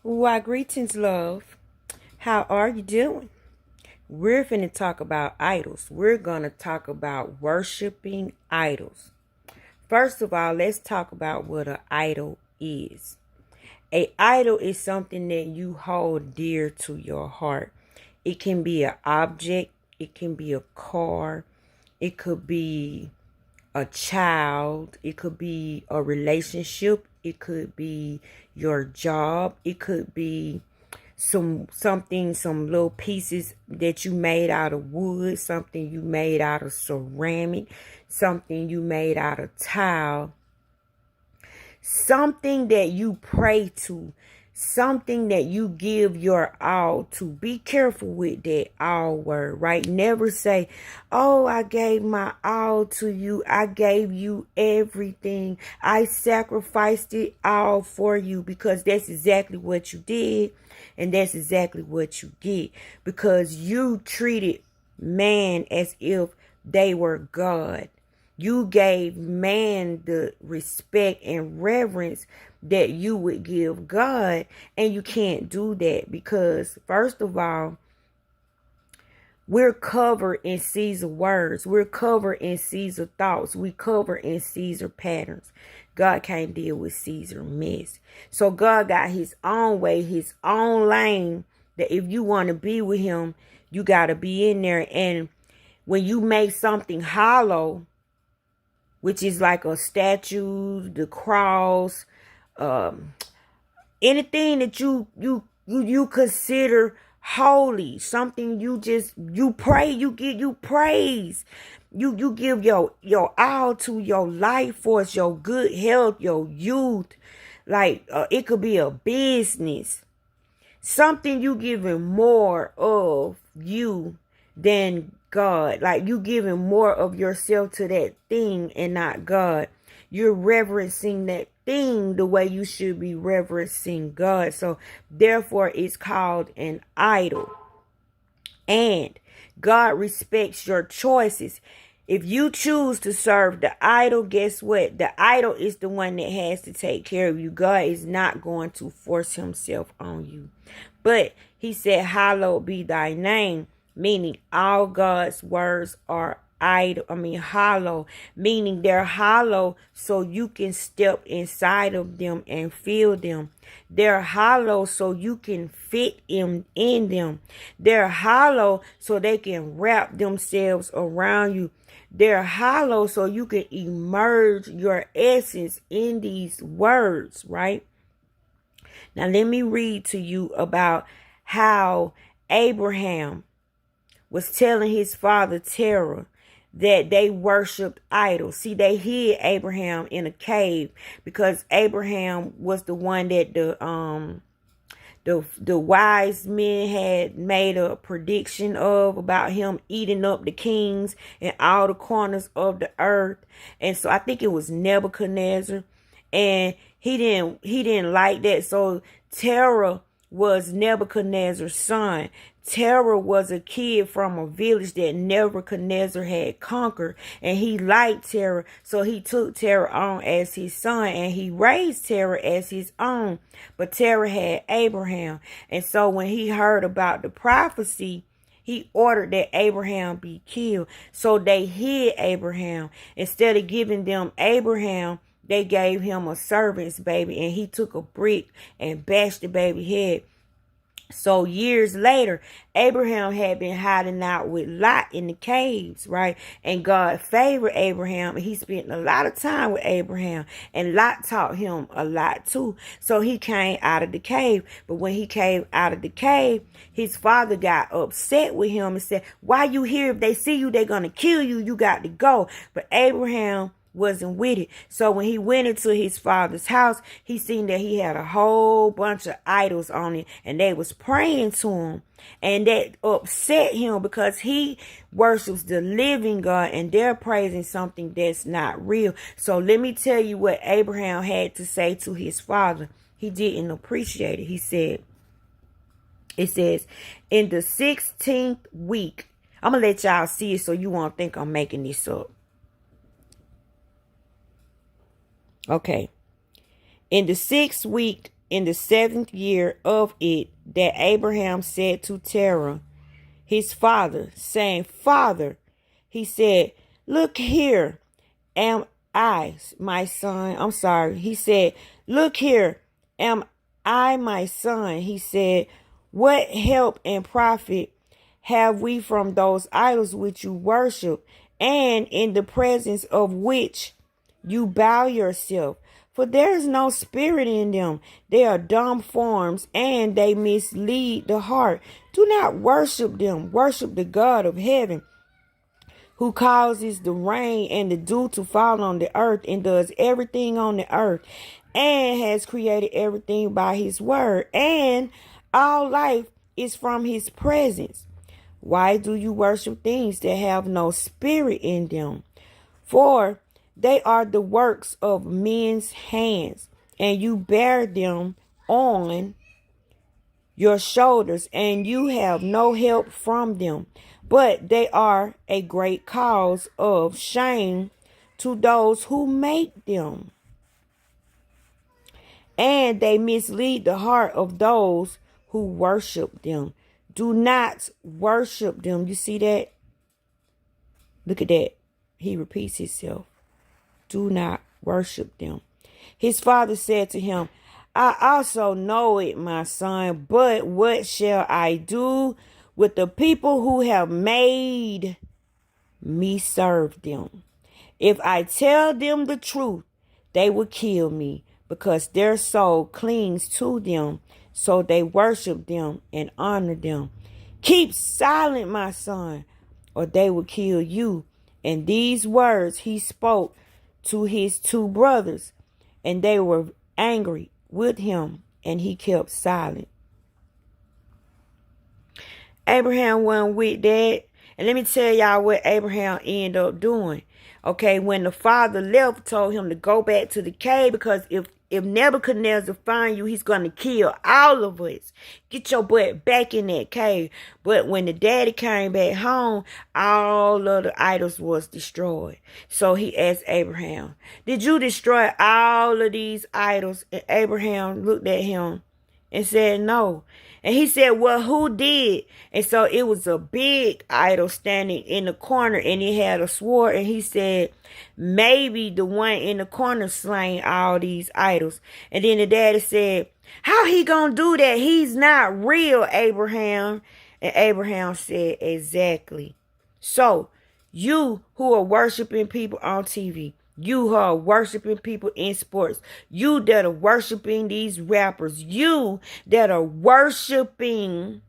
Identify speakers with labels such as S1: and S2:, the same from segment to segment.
S1: Why, greetings, love. How are you doing? We're finna talk about idols. We're gonna talk about worshiping idols. First of all, let's talk about what an idol is. A idol is something that you hold dear to your heart. It can be an object, it can be a car, it could be a child, it could be a relationship, it could be your job, it could be some little pieces that you made out of wood, something you made out of ceramic, something you made out of tile, something that you pray to, something that you give your all to. Be careful with that all word, right? Never say, oh, I gave my all to you. I gave you everything. I sacrificed it all for you, because that's exactly what you did. And that's exactly what you get, because you treated man as if they were God. You gave man the respect and reverence that you would give God. And you can't do that, because first of all, we're covered in Caesar words. We're covered in Caesar thoughts. We cover in Caesar patterns. God can't deal with Caesar mess. So God got his own way, his own lane, that if you want to be with him, you got to be in there. And when you make something hollow, which is like a statue, the cross, anything that you consider holy, something you pray, you praise, you give your all to, your life force, your good health, your youth. Like it could be a business, something you giving more of you than God. Like you giving more of yourself to that thing and not God. You're reverencing that thing the way you should be reverencing God. So therefore it's called an idol. And God respects your choices. If you choose to serve the idol, guess what? The idol is the one that has to take care of you. God is not going to force himself on you. But he said, hallowed be thy name, meaning all God's words are hollow, meaning they're hollow so you can step inside of them and feel them. They're hollow so you can fit in them. They're hollow so they can wrap themselves around you. They're hollow so you can emerge your essence in these words, right? Now let me read to you about how Abraham was telling his father Terah that they worshipped idols. See, they hid Abraham in a cave because Abraham was the one that the wise men had made a prediction of, about him eating up the kings in all the corners of the earth. And so I think it was Nebuchadnezzar, and he didn't like that. So Terah was Nebuchadnezzar's son. Terah was a kid from a village that Nebuchadnezzar had conquered, and he liked Terah, so he took Terah on as his son, and he raised Terah as his own. But Terah had Abraham, and so when he heard about the prophecy, he ordered that Abraham be killed. So they hid Abraham. Instead of giving them Abraham, they gave him a servant's baby, and he took a brick and bashed the baby head. So years later, Abraham had been hiding out with Lot in the caves, right? And God favored Abraham, and he spent a lot of time with Abraham. And Lot taught him a lot too. So he came out of the cave. But when he came out of the cave, his father got upset with him and said, why you here? If they see you, they're going to kill you. You got to go. But Abraham wasn't with it. So when he went into his father's house, he seen that he had a whole bunch of idols on it, and they was praying to him. And that upset him because he worships the living God, and they're praising something that's not real. So let me tell you what Abraham had to say to his father. He didn't appreciate it. He said, it says, in the 16th week, I'm going to let y'all see it so you won't think I'm making this up. Okay. In the 6th week in the 7th year of it, that Abraham said to Terah, his father, saying, Father, he said, look here, am I, my son? I'm sorry. He said, look here, am I, my son? He said, what help and profit have we from those idols which you worship, and in the presence of which you bow yourself? For there is no spirit in them. They are dumb forms, and they mislead the heart. Do not worship them. Worship the God of heaven, who causes the rain and the dew to fall on the earth, and does everything on the earth, and has created everything by his word, and all life is from his presence. Why do you worship things that have no spirit in them? For they are the works of men's hands, and you bear them on your shoulders, and you have no help from them. But they are a great cause of shame to those who make them, and they mislead the heart of those who worship them. Do not worship them. You see that? Look at that. He repeats himself. Do not worship them. His father said to him, I also know it, my son, but what shall I do with the people who have made me serve them? If I tell them the truth, they will kill me, because their soul clings to them, so they worship them and honor them. Keep silent, my son, or they will kill you. And these words he spoke to his 2 brothers, and they were angry with him, and he kept silent. Abraham went with that. And let me tell y'all what Abraham ended up doing. Okay, when the father left, told him to go back to the cave, because if Nebuchadnezzar find you, he's going to kill all of us. Get your butt back in that cave. But when the daddy came back home, all of the idols was destroyed. So he asked Abraham, did you destroy all of these idols? And Abraham looked at him and said, no. And he said, well, who did? And so it was a big idol standing in the corner, and it had a sword. And he said, maybe the one in the corner slain all these idols. And then the daddy said, how he gonna do that? He's not real, Abraham. And Abraham said, exactly. So you who are worshiping people on TV, you who are worshiping people in sports, you that are worshiping these rappers, you that are worshiping,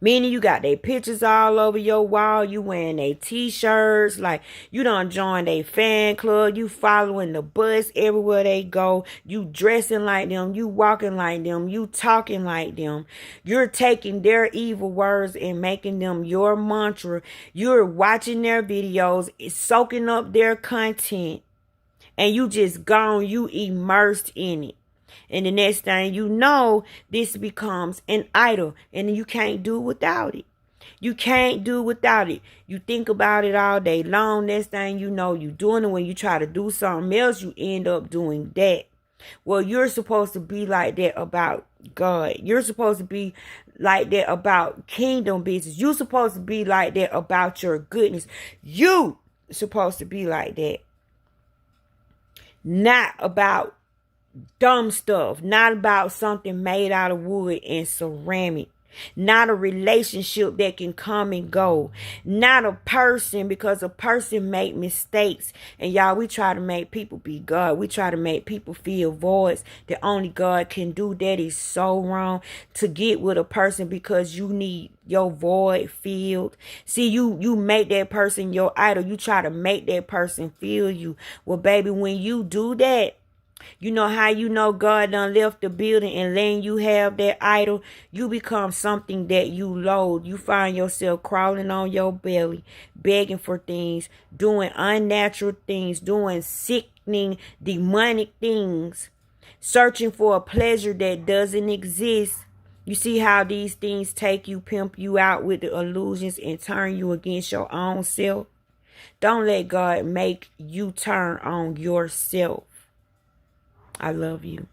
S1: meaning you got their pictures all over your wall, you wearing their t-shirts, like you done joined a fan club, you following the bus everywhere they go, you dressing like them, you walking like them, you talking like them, you're taking their evil words and making them your mantra, you're watching their videos, soaking up their content, and you just gone, you immersed in it. And the next thing you know, this becomes an idol, and you can't do without it. You can't do without it. You think about it all day long. Next thing you know, you doing it. When you try to do something else, you end up doing that. Well, you're supposed to be like that about God. You're supposed to be like that about kingdom business. You're supposed to be like that about your goodness. You supposed to be like that. Not about dumb stuff, not about something made out of wood and ceramic, not a relationship that can come and go, not a person, because a person make mistakes. And y'all, we try to make people be God. We try to make people feel voids that only God can do. That is so wrong. To get with a person because you need your void filled. See, you make that person your idol. You try to make that person feel you. Well, baby, when you do that, you know how you know God done left the building and letting you have that idol? You become something that you loathe. You find yourself crawling on your belly, begging for things, doing unnatural things, doing sickening, demonic things, searching for a pleasure that doesn't exist. You see how these things take you, pimp you out with the illusions and turn you against your own self? Don't let God make you turn on yourself. I love you.